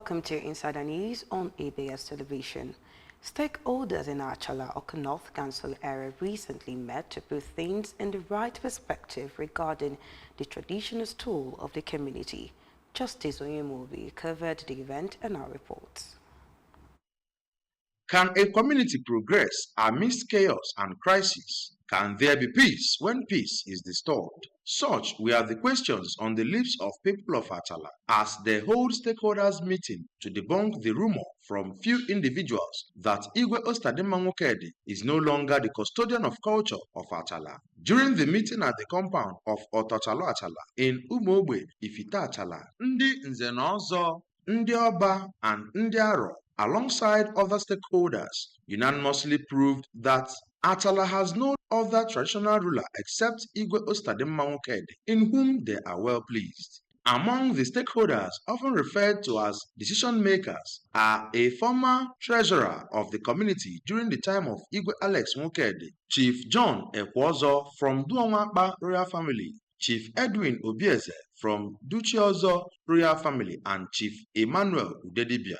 Welcome to Insider News on ABS Television. Stakeholders in Achala, Oka North Council area recently met to put things in the right perspective regarding the traditional stool of the community. Justice Onyemobi covered the event and our reports. Can a community progress amidst chaos and crisis? Can there be peace when peace is disturbed? Such were the questions on the lips of people of Achala as they hold stakeholders meeting to debunk the rumor from few individuals that Igwe Nwokedi is no longer the custodian of culture of Achala. During the meeting at the compound of Achala in Umogbe, Ifita Achala, Ndi Nzenozo, Ndi Oba, and Ndi Aro, alongside other stakeholders, unanimously proved that Achala has no other traditional ruler except Igwe Nwokedi, in whom they are well pleased. Among the stakeholders, often referred to as decision makers, are a former treasurer of the community during the time of Igwe Alex Nwokedi, Chief John Ekwozo from Duonwakpa royal family, Chief Edwin Obieze from Duchiozo royal family, and Chief Emmanuel Udedibia.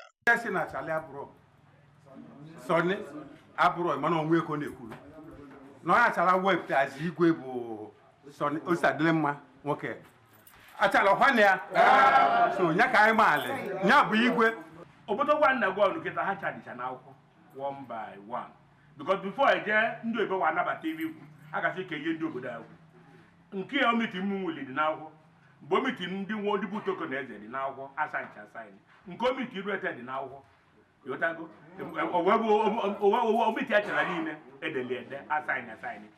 Achala hwania so nya kai male nya bu igwe obodo wa na gwa nketa ha chadicha na akwụkwọ one by one because before I get ndị ebe wa nabata TV aga sị ke ye ndị obodo ahụ nke ya omiti mu wuli dị na akwụkwọ bo miti ndị nwo ndị butoko na eze dị na akwụkwọ asancha sign nke omiti ruete dị na akwụkwọ yotago owe omiti Achala niile edeli ede assign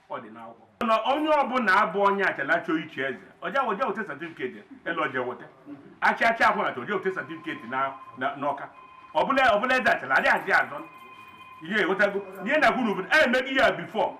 ọ dị na akwụkwọ onye ọbụla abụ onye Achala chọọ ichi eze oje wote certificate elo oje wote achi akwụna to oje wote certificate na n'ọka ọbụla eze Achala adị azị azọ ihe wotago ihe na kwuru emegi ya before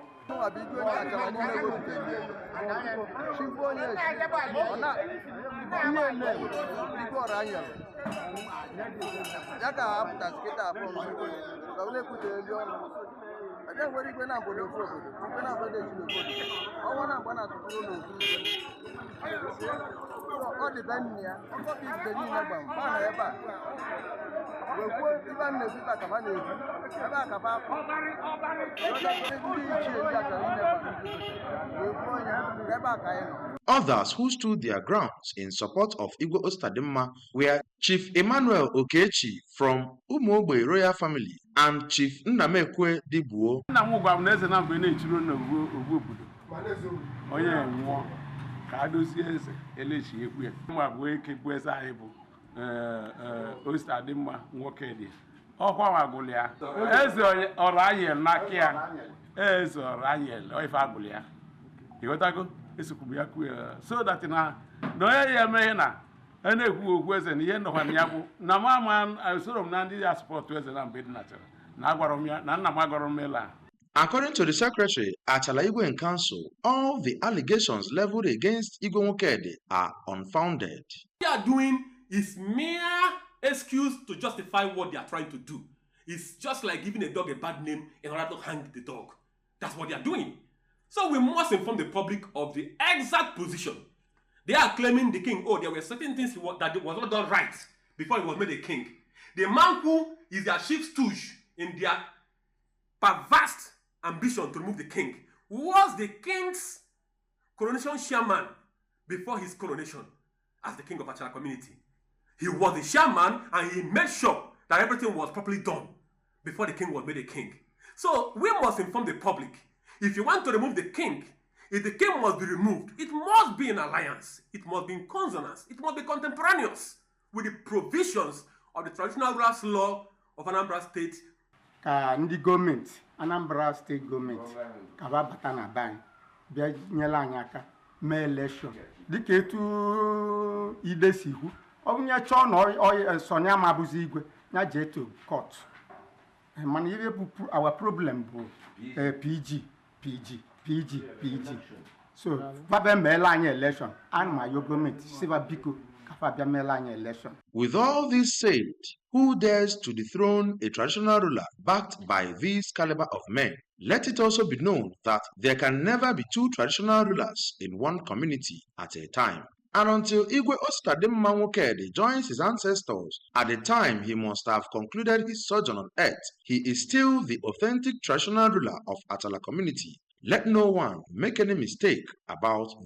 Others who stood their grounds in support of Igwe Ostadimma were Chief Emmanuel Okechi from Umogbe royal family and Chief Nnamekwe Dibuo. Ostadimma Nwokedi ọkwa wagulia eze orayel nakia eze orayel oifa agulia igotago esukubia ku so that na no ye me na enekwu okwu eze na ihe ndokwa ya bụ na mama asorom na ndị support eze na mbe Achala na agwarom ya na nna m agwarom ela. According to the secretary, Achala Igwe in council, all the allegations leveled against Igwe Nwokedi are unfounded. What they are doing is mere excuse to justify what they are trying to do. It's just like giving a dog a bad name in order to hang the dog. That's what they are doing. So we must inform the public of the exact position. They are claiming the king, there were certain things that was not done right before he was made a king. The man who is their chief stooge in their perverse ambition to remove the king was the king's coronation chairman before his coronation as the king of Achala community. He was the chairman and he made sure that everything was properly done before the king was made a king. So we must inform the public. If you want to remove the king, if the king must be removed, it must be in alliance. It must be in consonance. It must be contemporaneous with the provisions of the traditional rulers law of Anambra State. Ndi government, Anambra State government, kaba batana bang, bia nyela anyaka, me election. Dike etu ide sihu. Onya chọ na Sonia Mabuzi Igwe na je to court. Man our problem bụ PG. So babe mela anya election and my government siva biko kafa bia mela anya election. With all this said, who dares to dethrone a traditional ruler backed by this caliber of men? Let it also be known that there can never be two traditional rulers in one community at a time. And until Igwe Nwokedi joins his ancestors at the time he must have concluded his sojourn on earth, he is still the authentic traditional ruler of Achala community. Let no one make any mistake about